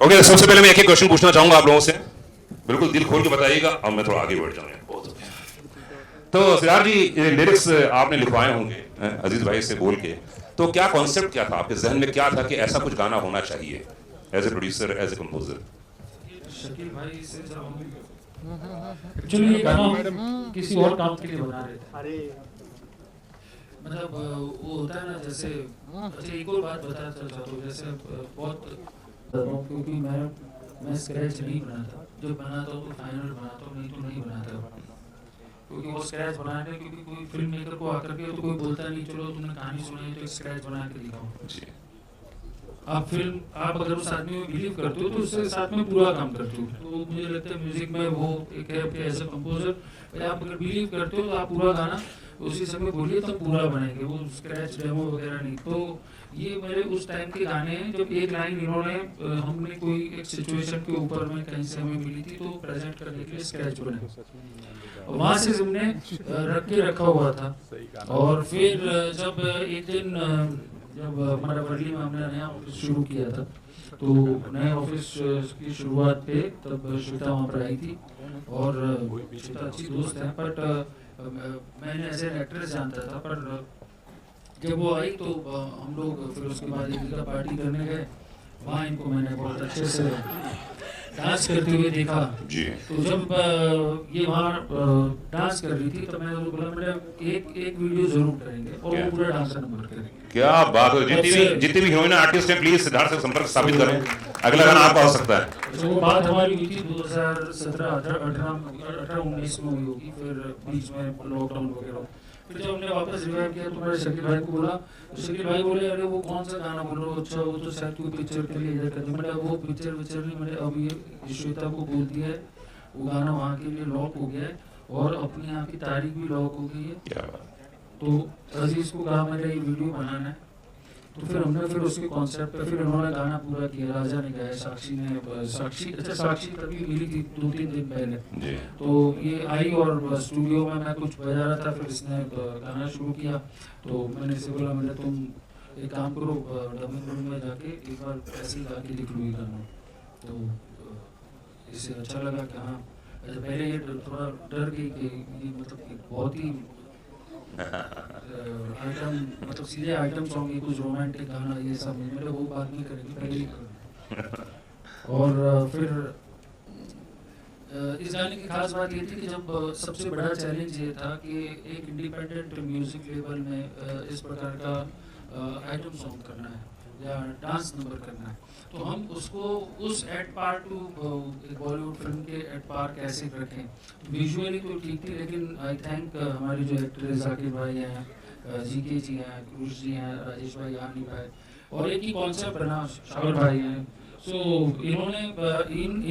Okay, सबसे पहले मैं एक क्वेश्चन पूछना चाहूंगा आप लोगों से, बिल्कुल दिल खोल के बताइएगा और मैं थोड़ा आगे बढ़ जाऊंगा। बहुत हो गया। तो सिद्धार्थ जी, ये लिरिक्स आपने लिखवाए होंगे अजीज भाई से बोल के, तो क्या कॉन्सेप्ट क्या था आपके जहन में, क्या था कि ऐसा कुछ गाना होना चाहिए as a producer, as a composer? Shakeel भाई से जब हम एक्चुअली ये गाना हम किसी और काम के लिए बना रहे थे। अरे मतलब वो होता है ना, जैसे अच्छा एक और बात बता चलता हूँ, जैसे बहुत क्योंकि मैं स्क्रैच नहीं बनाता, जब बनाता हूँ तो फाइनल बनाता हूँ, नहीं तो नहीं बनाता, क्योंकि वो स्क्रैच बनाने, क्योंकि कोई फिल्म मेकर को आकर के तो कोई बोलता नहीं चलो तुमने कहानी सुनाई तो स्क्रैच बना के दिखाओ। आप अगर उस आदमी में बिलीव करते हो तो उसके साथ में पूरा काम करते हो। तो मुझे लगता है म्यूजिक में वो एक है कि एज ए कंपोजर आप अगर बिलीव करते हो तो आप पूरा गाना उसी समय बोलिए तो पूरा बनेंगे, वो स्क्रैच डेमो वगैरह नहीं। तो ये मेरे उस टाइम के गाने हैं जब एक लाइन इन्होंने हमने कोई एक सिचुएशन के ऊपर में कहीं से हमें मिली थी तो प्रेजेंट करने के लिए स्क्रैच बने, वहाँ से हमने रख के रखा हुआ था। और फिर जब एक दिन जब हमारा वर्ली में हमने नया ऑफिस शुरू किया था, तो नए ऑफिस की शुरुआत पे तब श्वेता वहाँ पर आई थी, और श्वेता अच्छी दोस्त है, बट मैंने एज एन एक्ट्रेस जानता था, पर जब वो आई तो हम लोग फिर उसके बाद एक जगह पार्टी करने गए, वहाँ इनको मैंने बहुत अच्छे से डांस करते हुए देखा जी। तो जब ये वहाँ डांस कर रही थी तो मैंने उसको बोला मैंने एक वीडियो जरूर करेंगे और वो पूरा डांस नंबर करेंगे। क्या बात है, जितनी भी हीरोइन आर्टिस्ट है प्लीज सिद्धार्थ से संपर्क स्थापित करें, अगला गाना आपका हो सकता है। तो वो बात हमारी हुई थी 2017-18-19 में हुई होगी, फिर बीच में लॉकडाउन वगैरह। फिर जब हमने वापस रिवाइव किया तो मैंने शकील भाई को बोला, तो शकील भाई बोले अरे वो कौन सा गाना बोल रहे हो, अच्छा वो तो शायद कोई पिक्चर के लिए इधर कर दिया। मैंने वो पिक्चर नहीं, मैंने अब ये श्वेता को बोल दिया है, वो गाना वहाँ के लिए लॉक हो गया है और अपनी यहाँ की तारीख भी लॉक हो गई है। तो अजीज को कहा मैंने ये वीडियो बनाना है, तो फिर हमने फिर उसके कॉन्सेप्ट पे फिर उन्होंने गाना पूरा किया, राजा ने गाया, साक्षी तभी मिली थी 2-3 दिन पहले। तो ये आई और स्टूडियो में मैं कुछ बजा रहा था, फिर इसने गाना शुरू किया, तो मैंने इसे बोला मैंने तुम एक काम करो डबिंग रूम में जाके एक बार ऐसे ही गा के दिख लो ये गाना। तो इससे अच्छा लगा कि हाँ, पहले ये थोड़ा डर गई कि ये मतलब बहुत ही आइटम, मतलब सीधे आइटम सॉन्ग, ये कुछ रोमांटिक गाना ये सब मेरे वो बात नहीं करेंगे, पहले ही करेंगे। और फिर इस गाने की खास बात ये थी कि जब सबसे बड़ा चैलेंज ये था कि एक इंडिपेंडेंट म्यूजिक लेवल में इस प्रकार का आइटम सॉन्ग करना है या डांस नंबर करना है, तो हम उसको उस ad part to Bollywood film के एड पार्ट कैसे रखें। विजुअली तो ठीक थी, लेकिन आई थैंक हमारी जो एक्टर जाकिर भाई हैं, जीके जी हैं, क्रूश जी हैं, राजेश भाई, आनी भाई, और एक ही कॉन्सेप्ट बना शावर भाई हैं। सो इन्होंने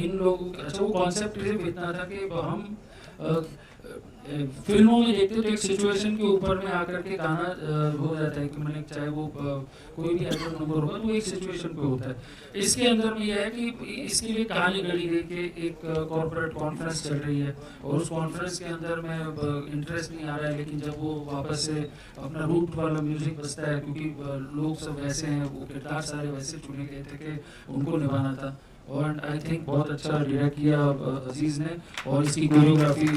इन लोगों, अच्छा वो कॉन्सेप्ट सिर्फ इतना था कि हम फिल्मों में देखते तो एक सिचुएशन के ऊपर में आकर के गाना हो जाता है कि मैंने चाहे वो कोई भी आइटम नंबर होगा तो एक सिचुएशन पे होता है। इसके अंदर में यह है कि इसके लिए कहानी गढ़ी गई कि एक कॉर्पोरेट कॉन्फ्रेंस चल रही है और उस कॉन्फ्रेंस के अंदर में इंटरेस्ट नहीं आ रहा है, लेकिन जब वो वापस से अपना रूट वाला म्यूजिक बजता है, क्योंकि लोग सब वैसे हैं, वो किरदार सारे वैसे चुने गए थे कि उनको निभाना था। और आई थिंक बहुत अच्छा डायरेक्ट किया अजीज ने, और इसकी कोरियोग्राफी ने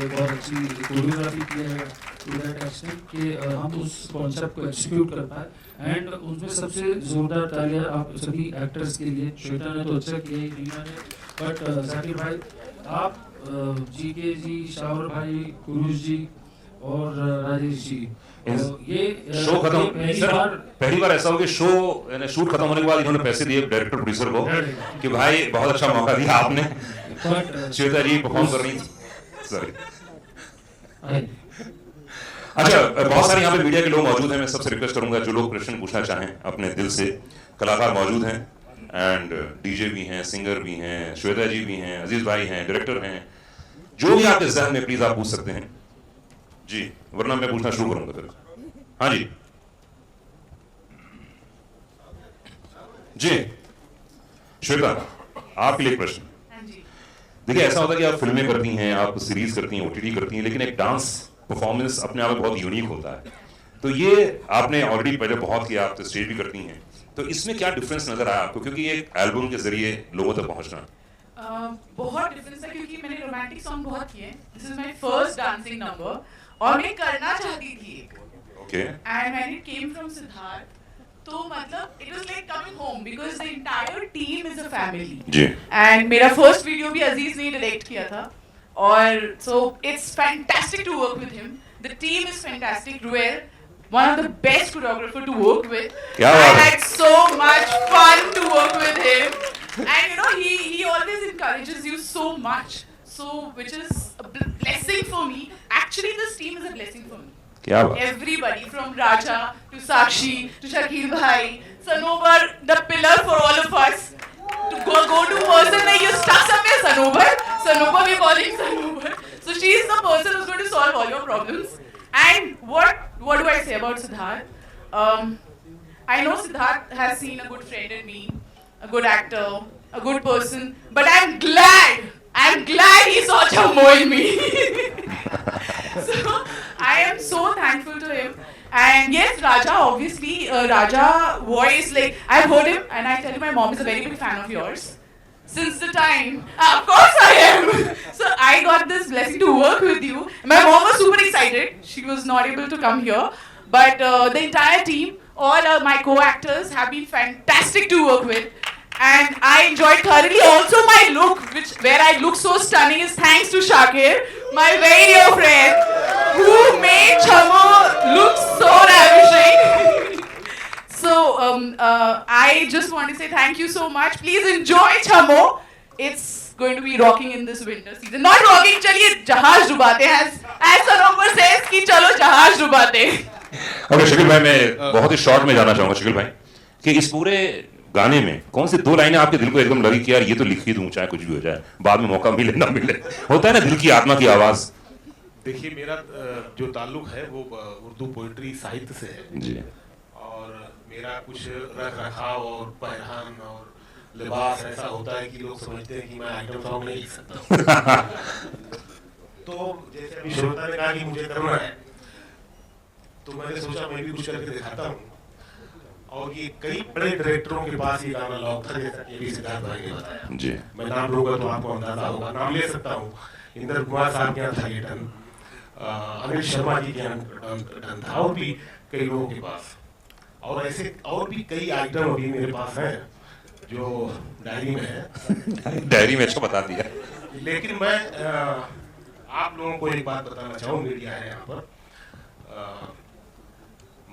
बहुत अच्छी कोरियोग्राफी किया है टू दैट एक्सटेंट कि हम उस कॉन्सेप्ट को एक्सिक्यूट कर पाए। एंड उसमें सबसे जोरदार तालियां आप सभी एक्टर्स के लिए। श्वेता ने तो अच्छा किया ही, रीना ने, बट जाकिर भाई, आप, जीके जी, शावर भाई, कुरुश जी और राजेश जी, ये शो खत्म, पहली बार ऐसा हो कि शो शूट खत्म होने के बाद इन्होंने पैसे दिए डायरेक्टर प्रोड्यूसर को कि भाई बहुत अच्छा मौका दिया आपने, श्वेता जी परफॉर्म कर रही थी। सॉरी। अच्छा, बहुत सारे यहाँ पे मीडिया के लोग मौजूद हैं, मैं सबसे रिक्वेस्ट करूंगा जो लोग प्रश्न पूछना चाहें अपने दिल से, कलाकार मौजूद हैं एंड डीजे भी हैं, सिंगर भी हैं, श्वेता जी भी हैं, अजीज भाई हैं, डायरेक्टर हैं, जो भी आपके जहन में प्लीज आप पूछ सकते हैं जी, वरना मैं पूछना शुरू करूंगा फिर। हाँ जी जी, श्वेता आपके लिए प्रश्न। देखिए ऐसा होता है कि आप फिल्में करती हैं, आप सीरीज करती हैं, ओटीटी करती हैं, लेकिन एक डांस परफॉर्मेंस अपने आप में बहुत यूनिक होता है। तो ये आपने ऑलरेडी पहले बहुत किया, आप तो स्टेज भी करती हैं, तो इसमें क्या डिफरेंस नजर आया आपको, क्योंकि ये एल्बम के जरिए लोगों तक पहुंचना? बहुत डिफरेंस है क्योंकि मैंने रोमांटिक सॉन्ग बहुत किए। This is my first dancing number और मैं करना चाहती थी एक। Okay. And when it came from Siddharth, तो मतलब it was like coming home because the entire team is a family. जी। एंड मेरा फर्स्ट वीडियो भी अजीज ने डायरेक्ट किया था और so it's fantastic to work with him. The team is fantastic. Ruel, one of the best choreographer to work with. क्या I बात है? had so much fun to work with him. And you know, he always encourages you so much. So, which is a blessing for me. Actually, this team is a blessing for me. क्या बात? Everybody from Raja to Sakshi to Shakil Bhai, Sanobar, the pillar for all of us. To go to person like you're stuck somewhere, Sanobar. Sanobar, we're calling Sanobar. So she is the person who's going to solve all your problems. And what do I say about Siddharth? I know Siddharth has seen a good friend in me, a good actor, a good person, but I'm glad he saw Chammo in me. So I am so thankful to him. And yes, Raja, obviously, Raja voice, like I've heard him and I tell you my mom is a very big fan of yours. Since the time, of course I am. So I got this blessing to work with you. My mom was super excited. She was not able to come here, but the entire team, all my co-actors have been fantastic to work with, and I enjoyed thoroughly. Also, my look, where I look so stunning, is thanks to Shakir, my very dear friend, who made Chammo look so ravishing. So I just want to say thank you so much. Please enjoy Chammo. It's going to be rocking in this winter season. Not rocking, चलिए जहाज डुबाते हैं, as Sanobar says कि चलो जहाज डुबाते हैं। Okay Shakeel भाई, मैं बहुत ही शॉर्ट में जाना चाहूंगा शकील भाई कि इस पूरे गाने में कौन सी दो लाइनें आपके दिल को एकदम लगी कि यार ये तो लिख ही दूं चाहे कुछ भी हो जाए, बाद में मौका मिले ना मिले, होता है ना दिल की आत्मा की आवाज? देखिए, मेरा जो ताल्लुक है वो उर्दू पोइट्री साहित्य से है जी। और मेरा कुछ रख रखाव और पहनान और लिबास ऐसा होता है कि लोग समझते हैं कि मैं आइटम सॉन्ग नहीं लिख सकता। तो जैसे अभी श्रोता ने कहा कि मुझे करना है, तो मैंने सोचा मैं भी कुछ करके दिखाता हूँ। और ये कई बड़े डायरेक्टरों के पास ये गाना लॉक था, जैसा कि अभी सिद्धार्थ भाई ने बताया जी। मैं नाम लूंगा तो आपको अंदाजा होगा, नाम ले सकता हूँ। इंद्र कुमार साहब के यहाँ था ये टन, अनिल शर्मा जी के यहाँ टन था, और भी कई लोगों के पास, और ऐसे और भी कई आइटम अभी मेरे पास हैं जो डायरी में है। डायरी में अच्छा बता दिया। लेकिन मैं आप लोगों को एक बात बताना चाहूँ, मीडिया है यहाँ पर,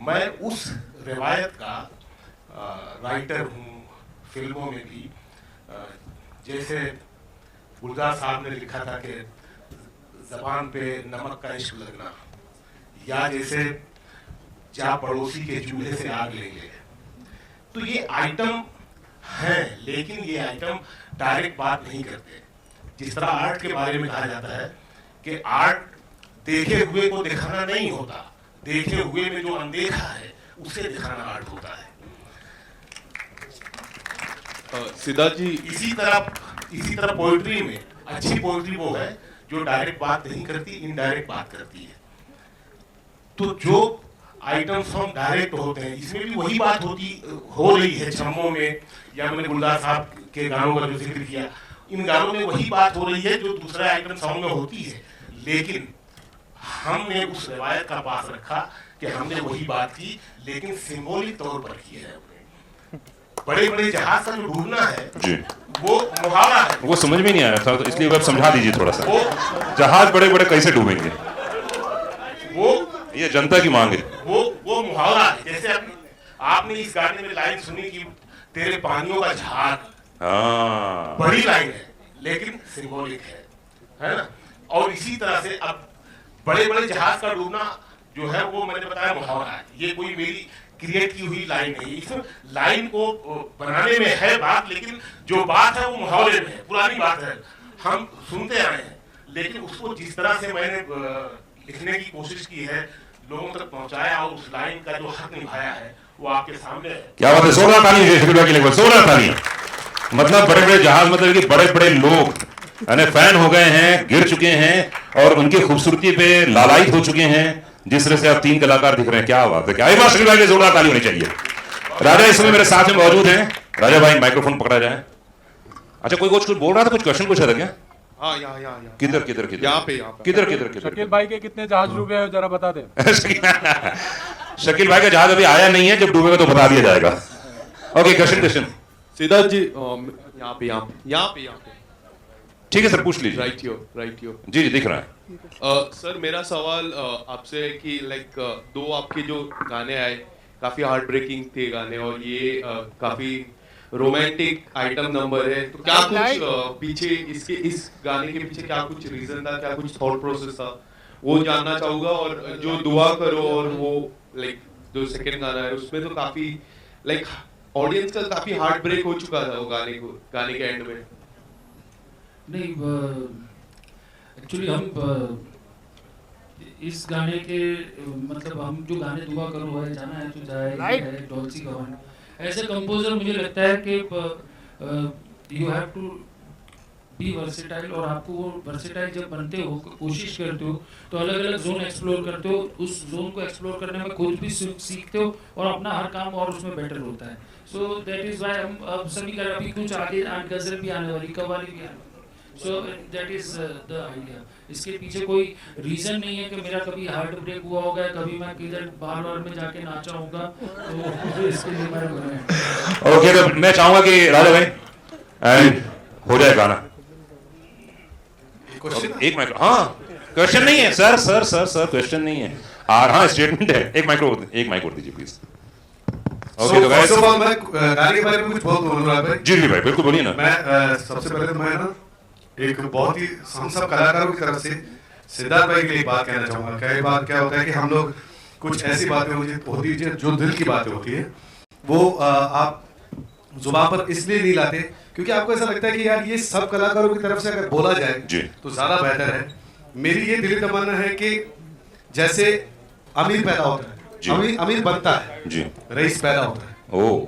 मैं उस रिवायत का राइटर हूँ फिल्मों में भी। जैसे गुलजार साहब ने लिखा था कि जबान पे नमक का इश्क लगना, या जैसे जा पड़ोसी के चूल्हे से आग लेंगे, तो ये आइटम हैं, लेकिन ये आइटम डायरेक्ट बात नहीं करते। जिस तरह आर्ट के बारे में कहा जाता है कि आर्ट देखे हुए को दिखाना नहीं होता, देखे हुए में जो अनदेखा है उसे दिखाना आर्ट होता है। सिद्धार्थ जी, इसी तरह पोइट्री में अच्छी पोइट्री वो है जो डायरेक्ट बात नहीं करती, इनडायरेक्ट बात करती है। तो जो आइटम सॉन्ग डायरेक्ट होते हैं, इसमें भी वही बात हो रही है। छम्मो में, या मैंने गुलजार साहब के गानों का जो जिक्र किया, इन गानों में वही बात हो रही है जो दूसरे आइटम सॉन्ग में होती है, लेकिन हमने उस रिवायत का पास रखा कि हमने वही बात की, लेकिन सिंबॉलिक तौर पर की है। बड़े बड़े जहाज का जो डूबना है जी, वो मुहावरा है। वो समझ में नहीं आया था, तो इसलिए आप समझा दीजिए थोड़ा सा। जहाज बड़े बड़े कैसे डूबेंगे, वो ये जनता की मांग है। वो मुहावरा है। जैसे आपने इस गाने में लाइन सुनी कि तेरे पानियों का झाग, हाँ, बड़ी लाइन है लेकिन सिंबॉलिक है ना। और इसी तरह से अब बड़े बड़े जहाज का डूबना जो है वो मैंने बताया मुहावरा है, ये कोई मेरी क्रिएट की हुई लाइन नहीं। इसमें लाइन को बनाने में है बात, लेकिन जो बात है वो मुहावरे में है, पुरानी बात है, हम सुनते आए हैं, लेकिन उसको जिस तरह से मैंने लिखने की कोशिश की है, लोगों तक पहुंचाया और उस लाइन का जो हक निभाया है वो आपके सामने है। क्या बात है, 16 तालियां शकील भाई के लिए, 16 तालियां। मतलब बड़े बड़े जहाज, मतलब कि बड़े बड़े लोग फैन हो गए हैं, गिर चुके हैं और उनकी खूबसूरती पे लालायित हो चुके हैं, जिस तरह से आप तीन कलाकार दिख रहे हैं। क्या बात है, क्या बात शकील भाई के 16 ताली होनी चाहिए। राजा इस समय मेरे साथ में मौजूद हैं। राजा भाई माइक्रोफोन पकड़ा जाए। अच्छा, कोई कुछ बोल रहा था, कुछ क्वेश्चन पूछा था क्या? हाँ, यहाँ किधर किधर किधर? यहाँ पे किधर शकील भाई के कितने जहाज डूबे हैं जरा बता दे। शकील भाई का जहाज अभी आया नहीं है, जब डूबेगा तो बता दिया जाएगा। Okay, question. सिद्धार्थ जी, यहाँ पे ठीक है सर, पूछ लीजिए। राइट योर जी जी, दिख रहा है। सर, मेरा सवाल आपसे है कि लाइक दो आपके जो गाने आए काफी हार्ट ब्रेकिंग थे गाने, और ये काफी रोमांटिक आइटम नंबर है, तो क्या कुछ पीछे इस गाने के पीछे क्या कुछ रीजन था, क्या कुछ थॉट प्रोसेस था, वो जानना चाहूंगा। और जो दुआ करो और वो लाइक जो सेकंड गाना है उसमें तो काफी लाइक ऑडियंस का काफी हार्ट ब्रेक हो चुका था वो गाने के एंड में। नहीं, एक्चुअली हम इस गाने के मतलब हम जो गाने दुआ करो है, जाना है तो जाए है, डॉल्सी गवन, ऐसे कंपोजर मुझे लगता है कि you have to be versatile, और आपको वो वर्सेटाइल जब बनते हो, कोशिश करते हो तो अलग अलग जोन एक्सप्लोर करते हो, उस जोन को एक्सप्लोर करने में खुद भी सीखते हो और अपना हर काम और उसमें बेटर होता है। सो दैट इज व्हाई हम अब सभी का अभी कुछ आगे गजल भी आने वाली, कव्वाली भी आने वाली। So that is the idea. इसके पीछे कोई रीजन नहीं है कि मेरा कभी हार्ट ब्रेक हुआ होगा, कभी मैं किधर बार में जाके नाचा होगा, तो इसके लिए मैं बना। ओके, तो मैं चाहूंगा कि राजा भाई एंड हो जाए गाना। एक माइक्रो, हाँ क्वेश्चन नहीं है सर, क्वेश्चन नहीं है, और हाँ स्टेटमेंट है। एक माइक्रो दीजिए प्लीज। ओके, तो गाइस मैं गाने के बारे में कुछ बहुत बोल रहा है। जी भाई, बिल्कुल बोलिए ना। मैं सबसे पहले तो मैं ना एक बहुत ही हम सब कलाकारों की तरफ से सिद्धार्थ भाई के लिए बात कहना चाहूंगा। कई बार क्या होता है कि हम लोग कुछ ऐसी बातें होती है जो दिल की बातें होती है, वो आप जुबान पर इसलिए नहीं लाते क्योंकि आपको ऐसा लगता है कि यार ये सब कलाकारों की तरफ से अगर बोला जाए तो ज्यादा बेहतर है। मेरी ये दिली तमन्ना है कि जैसे अमीर पैदा होता है, अमीर बनता है, रईस पैदा होता है। ओ,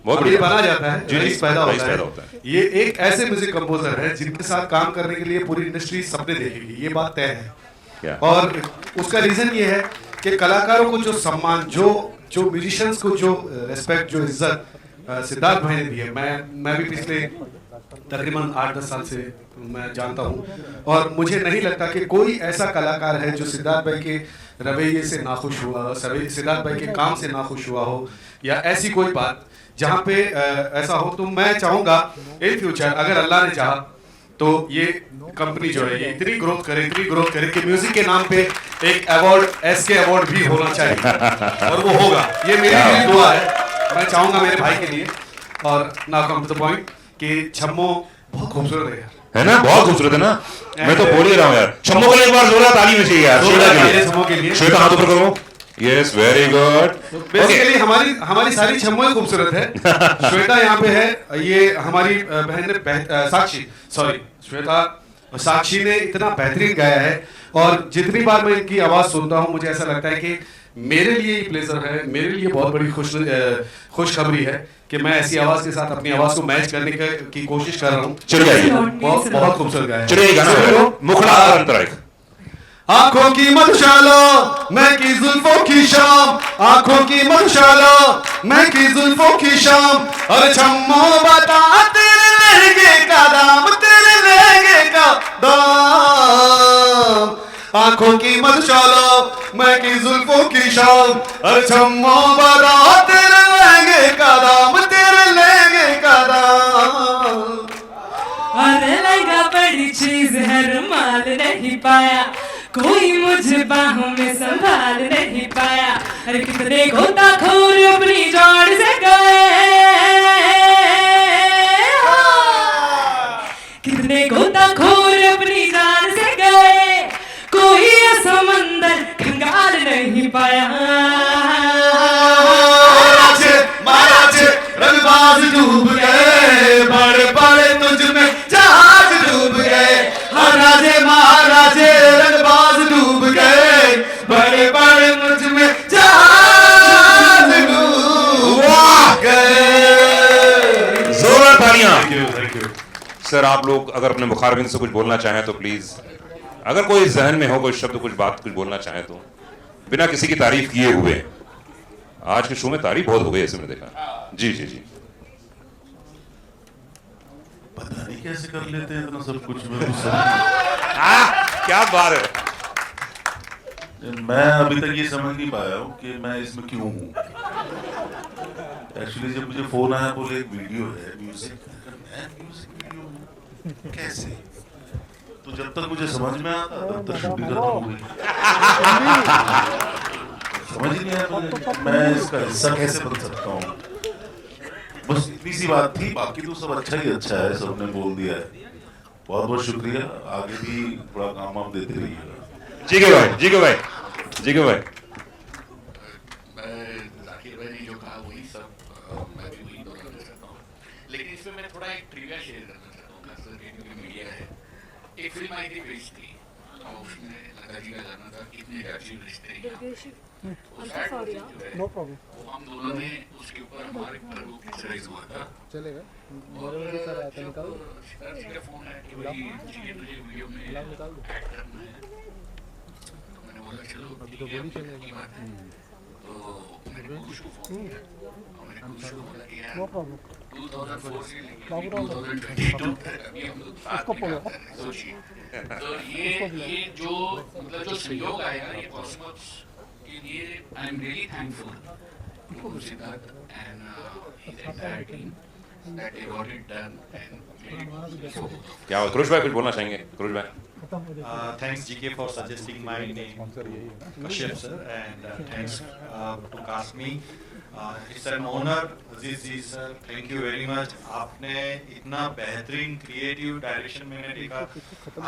बहुत अमीर बना जाता है, रईस पैदा होता है। ये एक ऐसे म्यूजिक कंपोजर है जिनके साथ काम करने के लिए पूरी इंडस्ट्री सपने देखेगी, ये बात तय है। और उसका रीजन ये है कि कलाकारों को जो सम्मान, जो म्यूजिशियंस को जो रिस्पेक्ट, जो इज्जत सिद्धार्थ भाई ने दी है, मैं भी पिछले तकरीबन 8-10 साल से मैं जानता हूँ, और मुझे नहीं लगता कि कोई ऐसा कलाकार है जो सिद्धार्थ भाई के रवैये से नाखुश हुआ, सिद्धार्थ भाई के काम से नाखुश हुआ हो, या ऐसी कोई बात जहाँ पे ऐसा हो। तो मैं चाहूँगा इन फ्यूचर अगर अल्लाह ने चाहा तो ये कंपनी जो है ये इतनी ग्रोथ करे कि म्यूजिक के नाम पे एक अवार्ड, एसके अवार्ड भी होना चाहिए, और वो होगा। ये मेरी दुआ है, मैं चाहूँगा मेरे भाई के लिए। और now come to the point कि छम्मो बहुत खूबसूरत है ना, बहुत खूबसूरत है ना। मैं तो बोल ही रहा हूँ यार, छम्मो को एक बार जोरदार ताली में चाहिए यार, श्वेता के लिए। श्वेता हाथ ऊपर करो। Yes, very good. बेसिकली हमारी सारी छम्मो खूबसूरत है। श्वेता यहाँ पे है, ये हमारी बहन साक्षी, सॉरी श्वेता, साक्षी ने इतना बेहतरीन गाया है, और जितनी बार मैं इनकी आवाज सुनता हूँ मुझे ऐसा लगता है कि मेरे लिए प्लेजर है, मेरे लिए बहुत बड़ी खुशखबरी है कि मैं ऐसी आवाज के साथ अपनी आवाज को मैच करने की कोशिश कर रहा हूँ। चलिए, बहुत खूबसूरत गाया है। चलिए गाना मुखड़ा अंतराय। आंखों की मधुशाला मैं की जुल्फों की शाम, आंखों की मधुशाला मैं की जुल्फों की शाम, अरे छम्मो बता तेरे लहंगे का दाम, तेरे लहंगे का दाम। आंखों की मधुशाला मैं की जुल्फों की शाम, अरे छम्मो बता तेरे लहंगे का दाम, तेरे लहंगे का दाम। अरे लहंगा बड़ी चीज है, रुमाल नहीं पाया, कोई मुझे बाहों में संभाल नहीं पाया। अरे कितने गोताखोर अपनी जान से गए, कितने गोताखोर अपनी जान से गए, कोई समंदर खंगाल नहीं पाया। महाराज रंगबाज डूब गए, बड़े बड़े तुझ में जहाज डूब गए, राजे महाराजे रंगबाज डूब गए, बड़े बड़े मुझ में जहाज डूब गए। जोरदार तालियां। Thank you sir. आप लोग अगर अपने मुखारबिन से कुछ बोलना चाहें तो प्लीज, अगर कोई जहन में हो कोई शब्द, कुछ बात, कुछ बोलना चाहें तो बिना किसी की तारीफ किए हुए आज के शो में तारीफ बहुत हो गई ऐसे मैंने देखा। जी जी जी। पता नहीं कैसे कर लेते हैं इतना सब कुछ। क्या बात है। मैं अभी तक ये समझ नहीं पाया हूँ कि मैं इसमें क्यों हूँ। एक्चुअली जब मुझे फोन आया, बोले एक वीडियो है म्यूजिक, मैं म्यूजिक वीडियो हूँ कैसे? तो जब तक मुझे समझ में आता तब तक शूटिंग खत्म हो गई। समझ ही नहीं आया मुझे मैं इसका हिस्सा कैसे बन सकता हूँ। बस इतनी सी बात थी, बाकी तो सब अच्छा ही अच्छा है, सबने बोल दिया है। बहुत बहुत शुक्रिया, आगे भी थोड़ा काम आप देते रहिएगा। जी के भाई, जी के भाई, जी के भाई। मैं जाकिर भाई ने जो कहा वही सब मैं भी वही दोहराना चाहता हूँ, लेकिन इसमें मैं थोड़ा एक ट्रिविया शेयर करना चाहता हूँ, खासकर क्योंकि मीडिया है। एक फिल्म आई थी पेश थी और उसमें लता जी का गाना था कितने अजीब रिश्ते हैं। No problem. हम दोनों ने उसके ऊपर हमारे पर वो पिक्चराइज हुआ था। चलेगा। और सितार जी का फोन है कि भाई जी तुझे वीडियो में एक्ट करना है। तो मैंने बोला चलो अभी तो बोली चलेगी बात है। तो मैंने कुछ को फोन किया और मैंने कुछ को बोला कि यार 2004 से लेकर 2022 तक अभी हम लोग साथ में काम कर रहे हैं, सोचिए। तो ये जो मतलब जो सहयोग आया ये कॉस्मोस के लिए I am really thankful to Siddharth and his entire team that they got it done and क्या क्रुश भाई कुछ बोलना चाहेंगे? क्रुश भाई। Thanks GK for suggesting my name, Kashyap sir, and thanks to cast me. It's an honor, Aziz ji sir. Thank you very much. आपने इतना बेहतरीन creative direction मैंने देखा।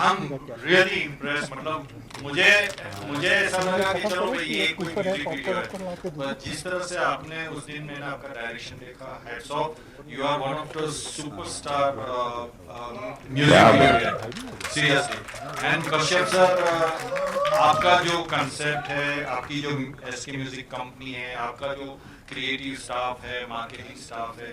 I'm really impressed. मतलब मुझे ऐसा लगा कि चलो भाई ये कोई म्यूजिक वीडियो है। जिस तरह से आपने उस दिन मैंने आपका डायरेक्शन देखा, heads off. You are one of the superstar music video. Seriously. And Kashyap sir, आपका जो कंसेप्ट है, आपकी जो एसके म्यूजिक कंपनी है, आपका जो क्रिएटिव स्टाफ है, मार्केटिंग स्टाफ है,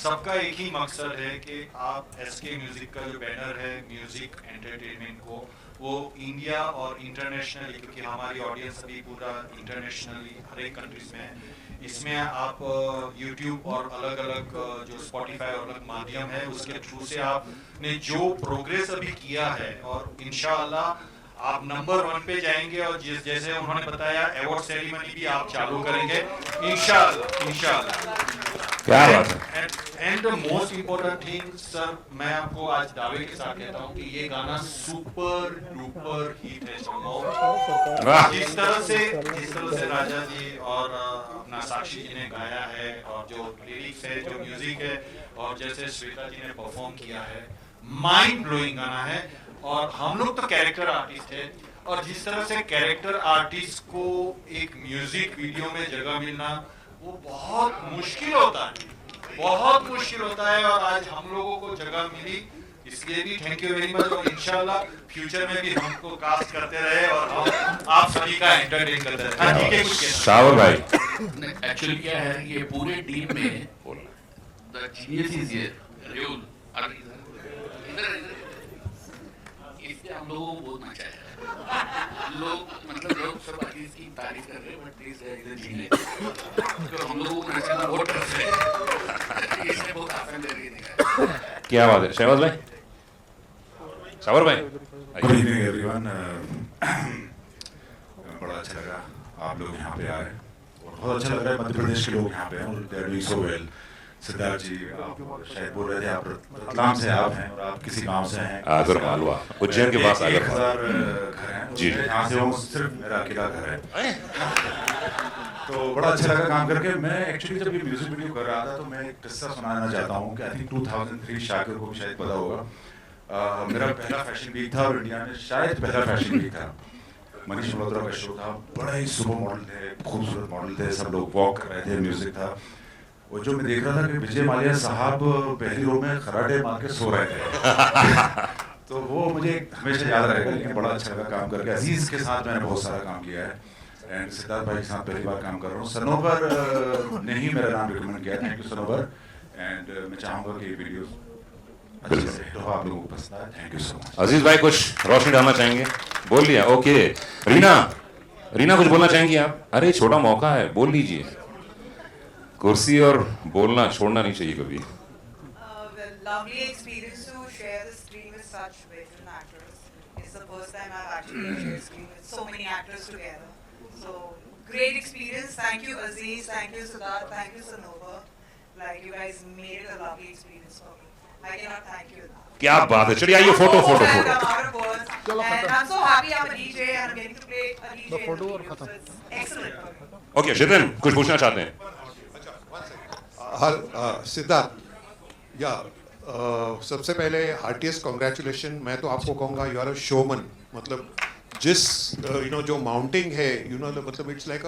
सबका एक ही मकसद है कि आप एसके म्यूजिक का जो बैनर है म्यूजिक एंटरटेनमेंट को वो इंडिया और इंटरनेशनली, क्योंकि हमारी ऑडियंस अभी पूरा इंटरनेशनली हर एक कंट्रीज में है, इसमें आप YouTube और अलग अलग जो Spotify और अलग माध्यम है उसके थ्रू से आपने जो प्रोग्रेस अभी किया है और इंशाअल्लाह आप नंबर 1 पे जाएंगे और जैसे उन्होंने बताया अवार्ड सेरेमनी भी आप चालू करेंगे इंशाअल्लाह। क्या बात है। And the most important thing sir, मैं आपको आज दावे के साथ कहता हूँ कि ये गाना सुपर डुपर हिट है। जिस तरह से राजा जी और अपना साक्षी जी ने गाया है और जो लिरिक्स है, जो म्यूजिक है और जैसे श्वेता जी ने परफॉर्म किया है, माइंड ब्लोइंग गाना है। और हम लोग तो कैरेक्टर आर्टिस्ट है और जिस तरह से कैरेक्टर आर्टिस्ट को एक म्यूजिक वीडियो में जगह मिलना वो बहुत मुश्किल होता है और आज हम लोगों को जगह मिली, इसलिए भी थैंक यू वेरी मच। और इंशाल्लाह फ्यूचर में भी हमको कास्ट करते रहे और हम आप सभी का एंटरटेन करते रहे। हाँ ठीक है, कुछ शावर भाई। एक्चुअली क्या है, ये पूरे टीम में द जीनियस इज हियर, रेउल इससे हम लोगों को बहुत मचा है। लोग सब अजीज की तारीफ कर रहे हैं बट प्लीज जीनियस तो हम लोगों को नचाना बहुत टफ है। इसने बहुत आसान दे रही है। क्या बात है शहबाज भाई, शावर भाई। Good evening everyone. बड़ा अच्छा लगा आप लोग यहाँ पे आए और बहुत अच्छा लग रहा है मध्य प्रदेश के लोग यहाँ पे हैं और they are doing so well. Siddharth ji, आप शायद बोल रहे थे आप रतलाम से आप हैं और आप किसी गांव से हैं, आगर मालवा, उज्जैन के पास आगर मालवा। 1000 घर हैं जी, यहाँ से वो सिर्फ मेरा अकेला घर है। तो बड़ा अच्छा लगा काम करके। मैं एक्चुअली जब ये म्यूजिक वीडियो कर रहा था तो मैं एक किस्सा सुनाना चाहता हूँ कि आई थिंक 2003 शाकिर को भी शायद पता होगा। मेरा पहला फैशन वीक था और इंडिया में शायद पहला फैशन वीक था। मनीष मल्होत्रा का शो था, बड़ा ही सुपर मॉडल थे, खूबसूरत मॉडल थे, सब लोग वॉक कर रहे थे, म्यूजिक था। वो जो मैं देख रहा था कि विजय माल्या साहब पहली रो में खराटे मार के सो रहे थे। तो वो मुझे हमेशा याद रहेगा। लेकिन बड़ा अच्छा लगा काम करके। अजीज के साथ मैंने बहुत सारा काम किया है एंड सिद्धार्थ भाई के साथ पहली बार काम कर रहा हूँ। सनोवर ने ही मेरा नाम रिकमेंड किया, थैंक यू सनोवर। एंड मैं चाहूँगा कि ये वीडियो अच्छे से हिट हो, आप लोगों को पसंद आए। Thank you so much. Aziz भाई कुछ रोशनी डालना चाहेंगे? बोल लिया, ओके। रीना कुछ बोलना चाहेंगी आप? अरे छोटा मौका है, बोल लीजिए। कुर्सी और बोलना छोड़ना नहीं चाहिए कभी. Lovely experience to share the screen with such veteran actors. It's the first time I've actually shared screen with so many actors together. So great experience. Thank you Aziz, thank you Siddharth, thank you Sanova. Like you guys made it a lovely experience for me. I cannot thank you enough. क्या बात है. चलिए आइए photo photo I'm photo. out of words. And I'm so happy I'm a DJ and I'm getting to play a DJ. Photo और खत्म. Excellent. Okay Jitin कुछ पूछना चाहते हैं. सिद्धार्थ या सबसे पहले हार्टिएस्ट कॉन्ग्रेचुलेशन. मैं तो आपको कहूँगा यू आर अ शोमन. मतलब जिस जो माउंटिंग है मतलब it's like a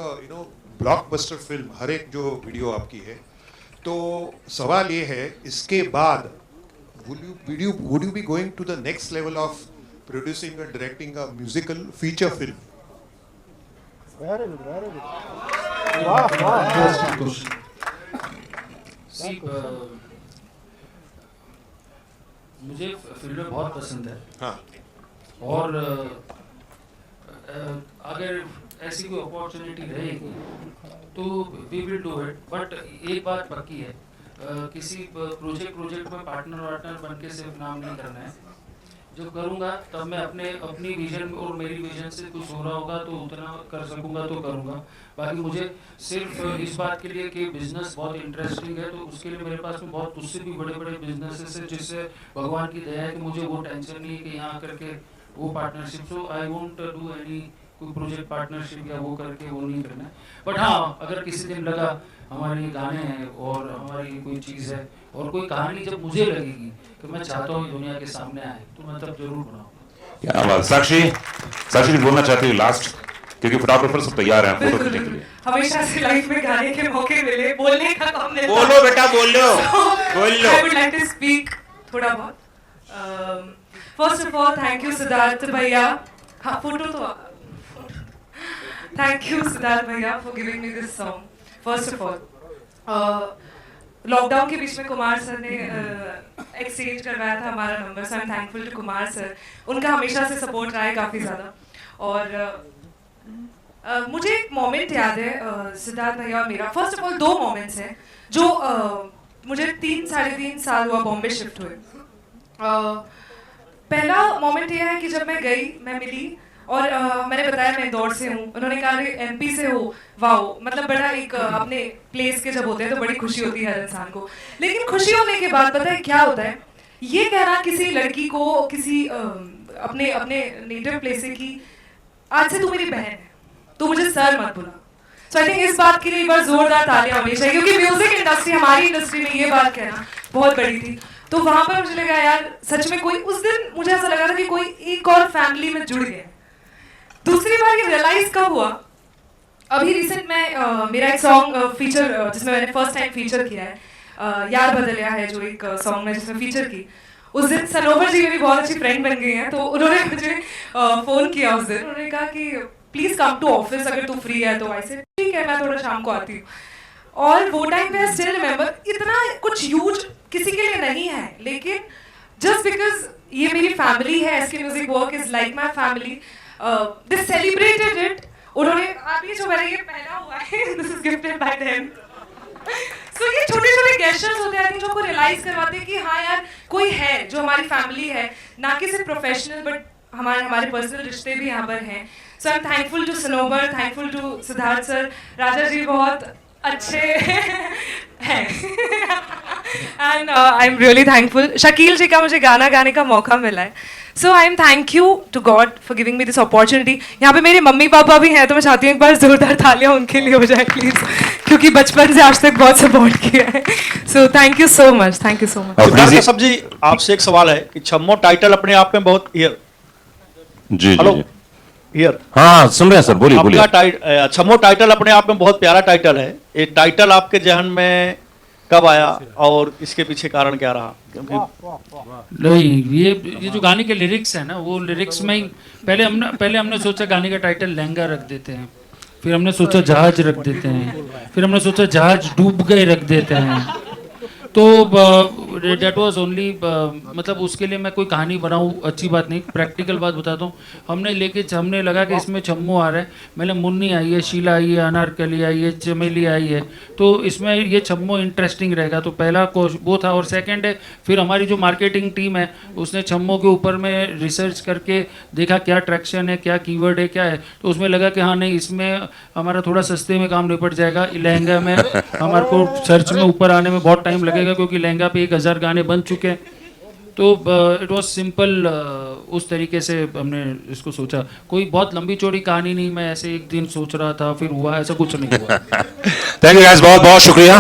blockbuster film. हर एक जो वीडियो आपकी है. तो सवाल ये है इसके बाद would you be going to the next level of producing and directing a musical feature film? Very good. Wow. Interesting question. See, मुझे फिल्में बहुत पसंद है. हाँ. और अगर ऐसी कोई अपॉर्चुनिटी रहेगी तो we will do it. But एक बात पक्की है, किसी प्रोजेक्ट में पार्टनर बन के सिर्फ नाम नहीं करना है. जब करूँगा तब मैं अपनी विजन और मेरी विजन से कुछ हो रहा होगा तो उतना कर सकूँगा तो करूँगा. बाकी मुझे सिर्फ इस बात के लिए कि बिजनेस बहुत इंटरेस्टिंग है तो उसके लिए मेरे पास में बहुत उससे भी बड़े बड़े बिजनेसेस है जिससे भगवान की दया है कि मुझे वो टेंशन नहीं है कि यहाँ करके वो partnership. So I won't do any कोई प्रोजेक्ट पार्टनरशिप या वो करके वो नहीं करना है. बट हाँ, अगर किसी दिन लगा हमारे गाने हैं और हमारी कोई चीज़ है और कोई कहानी जब मुझे लगेगी कि मैं चाहता हूँ दुनिया के सामने आए तो मैं तब जरूर बनाऊँ. क्या बात. साक्षी भी बोलना चाहती हूँ लास्ट, क्योंकि फोटोग्राफर सब तैयार हैं फोटो खींचने के लिए. हमेशा से लाइफ में गाने के मौके मिले, बोलने का काम मिलता. बोलो बेटा बोलो. I would like to speak थोड़ा बहुत. First of all, thank you Siddharth भैया. हाँ फोटो तो. Thank you सिद्धार्थ भैया for giving me this song. First of all, lockdown के बीच में कुमार सर ने एक्सचेंज करवाया था हमारा number. So I am thankful to Kumar sir. उनका हमेशा से सपोर्ट रहा है काफ़ी ज़्यादा. और मुझे एक मोमेंट याद है सिद्धार्थ भैया और मेरा. फर्स्ट ऑफ ऑल 2 मोमेंट्स हैं जो मुझे 3-3.5 साल हुआ बॉम्बे शिफ्ट हुए. पहला मोमेंट ये है कि जब मैं मिली और मैंने बताया मैं इंदौर से हूँ. उन्होंने कहा MP से हो. वाओ, मतलब बड़ा एक अपने प्लेस के जब होते हैं तो बड़ी खुशी होती है हर इंसान को. लेकिन खुशी होने के बाद पता है क्या होता है, ये कहना किसी लड़की को किसी अपने नेटिव प्लेस से कि आज से तू मेरी बहन है, तू मुझे सर मत बुला. सो आई थिंक इस बात के लिए एक बार जोरदार तालियां होनी चाहिए, क्योंकि म्यूजिक इंडस्ट्री, हमारी इंडस्ट्री में ये बात कहना बहुत बड़ी थी. तो वहाँ पर मुझे लगा यार सच में कोई, उस दिन मुझे ऐसा लगा था कि कोई एक और फैमिली में जुड़ गया. दूसरी बार ये रियलाइज कब हुआ, अभी रिसेंट में मेरा एक सॉन्ग फीचर जिसमें मैंने फर्स्ट टाइम फीचर किया है, यार बदलिया है जो एक सॉन्ग में जिसमें फीचर की. उस दिन सनोवर जी मेरी बहुत अच्छी फ्रेंड बन गई हैं, तो उन्होंने मुझे फ़ोन किया उस दिन. उन्होंने कहा कि प्लीज़ कम टू ऑफिस अगर तू फ्री है तो. ऐसे ठीक है मैं थोड़ा शाम को आती हूँ. और वो टाइम पे आई स्टिल रिमेंबर, इतना कुछ ह्यूज किसी के लिए नहीं है, लेकिन जस्ट बिकॉज ये मेरी फैमिली है, S K music work is like my family, they celebrated it. उन्होंने आप ये जो मैंने ये पहना हुआ है this is gifted by them. So ये छोटे छोटे गेस्चर्स होते हैं जो आपको रियलाइज करवाते हैं कि हाँ यार कोई है जो हमारी फैमिली है, ना कि सिर्फ प्रोफेशनल बट हमारे पर्सनल रिश्ते भी यहाँ पर हैं. So I am thankful to Sanobar, thankful to Siddharth sir. Raja ji बहुत अच्छे हैं and I am really thankful. Shakeel ji का मुझे गाना गाने का मौका मिला है. So I am thank you to God for giving me this opportunity. यहाँ पे मेरे मम्मी पापा भी हैं तो मैं चाहती हूँ एक बार जोरदार तालियां उनके लिए हो जाए प्लीज, क्योंकि बचपन से आज तक बहुत सपोर्ट किया है. So thank you so much, thank you so much. Siddharth साहब जी आपसे एक सवाल है कि छम्मो टाइटल अपने आप में बहुत जी हेलो हियर हाँ सुन रहे हैं सर, बोलिए बोलिए. छम्मो टाइटल अपने आप में बहुत प्यारा टाइटल है. ये टाइटल आपके जहन में कब आया और इसके पीछे कारण क्या रहा? नहीं, ये जो गाने के लिरिक्स है ना, वो लिरिक्स में ही पहले हमने सोचा गाने का टाइटल लहंगा रख देते हैं, फिर हमने सोचा जहाज रख देते हैं, फिर हमने सोचा जहाज डूब गए रख देते हैं. तो डेट वाज ओनली, मतलब उसके लिए मैं कोई कहानी बनाऊँ अच्छी बात नहीं, प्रैक्टिकल बात बताता हूँ। हमने लगा कि इसमें छम्मो आ रहा है, मैंने मुन्नी आई है, शीला आई है, अनारकली आई है, चमेली आई है, तो इसमें ये छम्मो इंटरेस्टिंग रहेगा। तो पहला वो था। और सेकंड है, फिर हमारी जो मार्केटिंग टीम है उसने छम्मो के ऊपर में रिसर्च करके देखा क्या ट्रैक्शन है, क्या कीवर्ड है, क्या है, तो उसमें लगा कि हाँ नहीं, इसमें हमारा थोड़ा सस्ते में काम निपट जाएगा। लहंगा में हमारे को सर्च में ऊपर आने में बहुत टाइम लगेगा, क्योंकि लहंगा पे 1000 गाने बन चुके हैं। तो इट वाज सिंपल, उस तरीके से हमने इसको सोचा। कोई बहुत लंबी चौड़ी कहानी नहीं, मैं ऐसे एक दिन सोच रहा था फिर हुआ, ऐसा कुछ नहीं हुआ। थैंक यू गाइस, बहुत बहुत शुक्रिया।